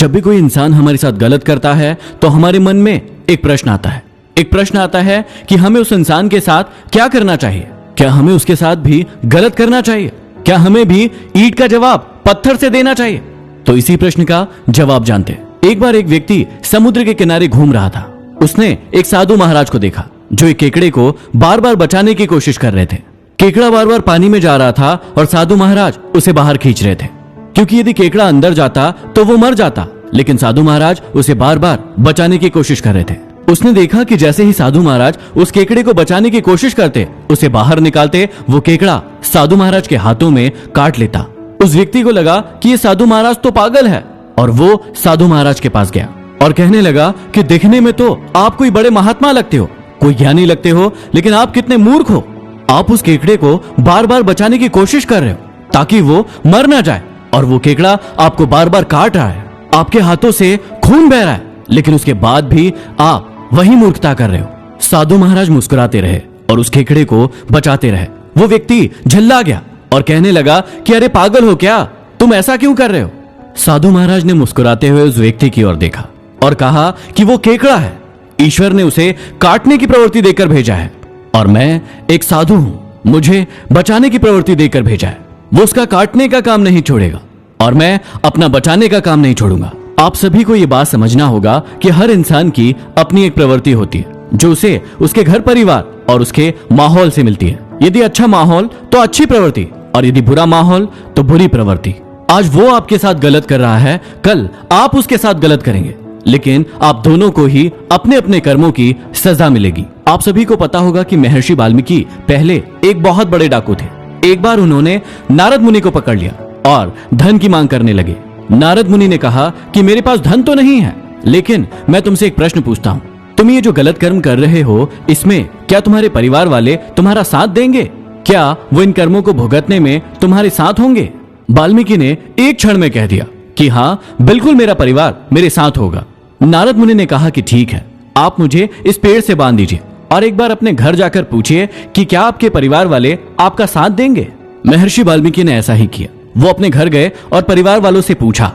जब भी कोई इंसान हमारे साथ गलत करता है तो हमारे मन में एक प्रश्न आता है। एक प्रश्न आता है कि हमें उस इंसान के साथ क्या करना चाहिए। क्या हमें उसके साथ भी गलत करना चाहिए? क्या हमें भी ईंट का जवाब पत्थर से देना चाहिए? तो इसी प्रश्न का जवाब जानते हैं। एक बार एक व्यक्ति समुद्र के किनारे घूम रहा था। उसने एक साधु महाराज को देखा जो एक केकड़े को बार बार बचाने की कोशिश कर रहे थे। केकड़ा बार बार पानी में जा रहा था और साधु महाराज उसे बाहर खींच रहे थे, क्योंकि यदि केकड़ा अंदर जाता तो वो मर जाता। लेकिन साधु महाराज उसे बार बार बचाने की कोशिश कर रहे थे। उसने देखा कि जैसे ही साधु महाराज उस केकड़े को बचाने की कोशिश करते, उसे बाहर निकालते, वो केकड़ा साधु महाराज के हाथों में काट लेता। उस व्यक्ति को लगा कि ये साधु महाराज तो पागल है और वो साधु महाराज के पास गया और कहने लगा कि दिखने में तो आप कोई बड़े महात्मा लगते हो, कोई ज्ञानी लगते हो, लेकिन आप कितने मूर्ख हो। आप उस केकड़े को बार बार बचाने की कोशिश कर रहे हो ताकि वो मर ना जाए, और वो केकड़ा आपको बार बार काट रहा है, आपके हाथों से खून बह रहा है, लेकिन उसके बाद भी आप वही मूर्खता कर रहे हो। साधु महाराज मुस्कुराते रहे और उस केकड़े को बचाते रहे। वो व्यक्ति झल्ला गया और कहने लगा कि अरे पागल हो क्या, तुम ऐसा क्यों कर रहे हो? साधु महाराज ने मुस्कुराते हुए उस व्यक्ति की ओर देखा और कहा कि वो केकड़ा है, ईश्वर ने उसे काटने की प्रवृत्ति देकर भेजा है और मैं एक साधु हूं, मुझे बचाने की प्रवृत्ति देकर भेजा है। वो उसका काटने का काम नहीं छोड़ेगा और मैं अपना बचाने का काम नहीं छोड़ूंगा। आप सभी को यह बात समझना होगा कि हर इंसान की अपनी एक प्रवृत्ति होती है जो उसे उसके घर परिवार और उसके माहौल से मिलती है। यदि अच्छा माहौल तो अच्छी प्रवृत्ति, और यदि बुरा माहौल तो बुरी प्रवृत्ति। आज वो आपके साथ गलत कर रहा है, कल आप उसके साथ गलत करेंगे, लेकिन आप दोनों को ही अपने अपने कर्मों की सजा मिलेगी। आप सभी को पता होगा कि महर्षि वाल्मीकि पहले एक बहुत बड़े डाकू थे। एक बार उन्होंने नारद मुनि को पकड़ लिया और धन की मांग करने लगे। नारद मुनि ने कहा कि मेरे पास धन तो नहीं है, लेकिन मैं तुमसे एक प्रश्न पूछता हूँ, तुम ये जो गलत कर्म कर रहे हो, इसमें क्या तुम्हारे परिवार वाले तुम्हारा साथ देंगे? क्या वो इन कर्मों को भुगतने में तुम्हारे साथ होंगे? वाल्मीकि ने एक क्षण में कह दिया कि हाँ, बिल्कुल मेरा परिवार मेरे साथ होगा। नारद मुनि ने कहा कि ठीक है, आप मुझे इस पेड़ से बांध दीजिए और एक बार अपने घर जाकर पूछिए कि क्या आपके परिवार वाले आपका साथ देंगे। महर्षि वाल्मीकि ने ऐसा ही किया। वो अपने घर गए और परिवार वालों से पूछा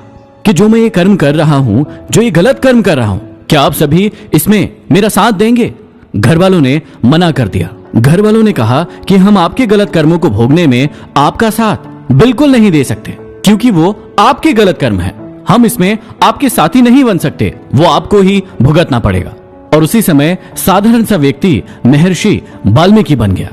कि जो मैं ये कर्म कर रहा हूँ, जो ये गलत कर्म कर रहा हूँ, क्या आप सभी इसमें मेरा साथ देंगे? घर वालों ने मना कर दिया। घर वालों ने कहा कि हम आपके गलत कर्मों को भोगने में आपका साथ बिल्कुल नहीं दे सकते, क्योंकि वो आपके गलत कर्म है। हम इसमें आपके साथी नहीं बन सकते, वो आपको ही भुगतना पड़ेगा। और उसी समय साधारण सा व्यक्ति महर्षि वाल्मीकि बन गया।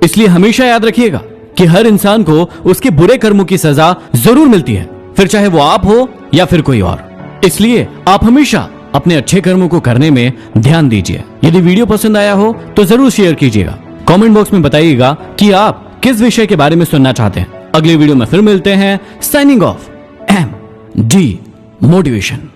इसलिए हमेशा याद रखिएगा कि हर इंसान को उसके बुरे कर्मों की सजा जरूर मिलती है, फिर चाहे वो आप हो या फिर कोई और। इसलिए आप हमेशा अपने अच्छे कर्मों को करने में ध्यान दीजिए। यदि वीडियो पसंद आया हो तो जरूर शेयर कीजिएगा। कमेंट बॉक्स में बताइएगा कि आप किस विषय के बारे में सुनना चाहते हैं। अगले वीडियो में फिर मिलते हैं। Signing off, MD motivation.